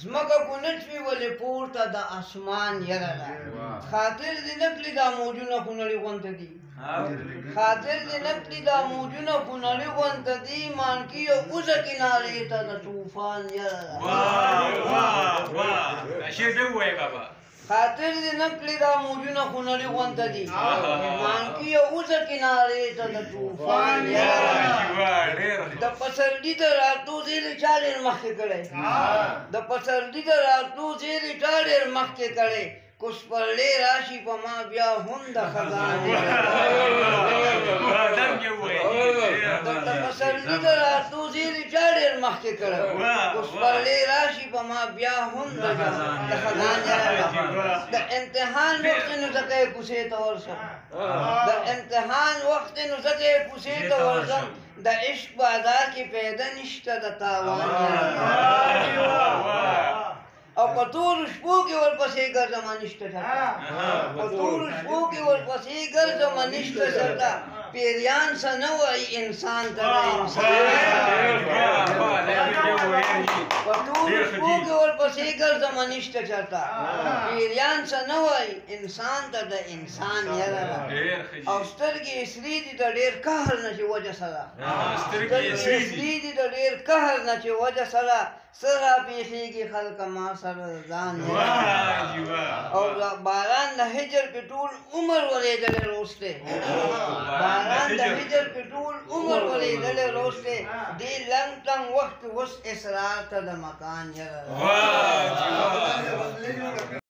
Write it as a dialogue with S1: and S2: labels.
S1: زمکه کو نچوي ولې پورته د اسمان یره ده خاطر دې نکړي دا موجونه خونړي غونته دي خاطر دې نکړي دا موجونه خونړي غونته دي مانکي یو اوزه کنارې ته د طوفان یره ده
S2: شعر دې ووایه بابا
S1: خاطر دې نکړي دا موجونه خونړي غونته دي مانکي یو اوزه کنارې ته د طوفان یره ده د پسرلي د راتلو زیري چا ډېر مخکې کړی د پسرلي د راتلو زیري چا ډېر مخکې کړی کو سپرلی راشي په ما بیا هم د خزانې د پسرلي د راتلو زیري چا ډېر مخکې کړی کو سپرلی راشي په ما بیا هم د خزانې د امتحان وخت نو ځکه یې کوڅې ته ورشم د امتحان وخت نو ځکه یې کوڅې ته ورشم د عشق بازار کې پیدا نشته د تاوان او په ټولو شپو کې ورپسې ګرځم نشته چاته په ټولو شپو کې ورپسې ګرځم نشته چاته پیریان څه نه وایي انسان ته د انسان په ټولو شپو کې ورپسې ګرځم نشته چاته پیریان څه نه وایي انسان ته د انسان یره ده او سترګې یې سرې دي د ډېر قهر نه چې وجه سره سترګې یې سرې دي د ډېر قهر نه چې وجه سره څه راپېښېږي خلکه ما سره ځان او باران د هجر پې ټول عمر ورېدلی روست دی باران د هجر پې ټول عمر ورېدلی روست دی دې لنګ ټنګ وخت کې اوس اسرار ته د مکان یره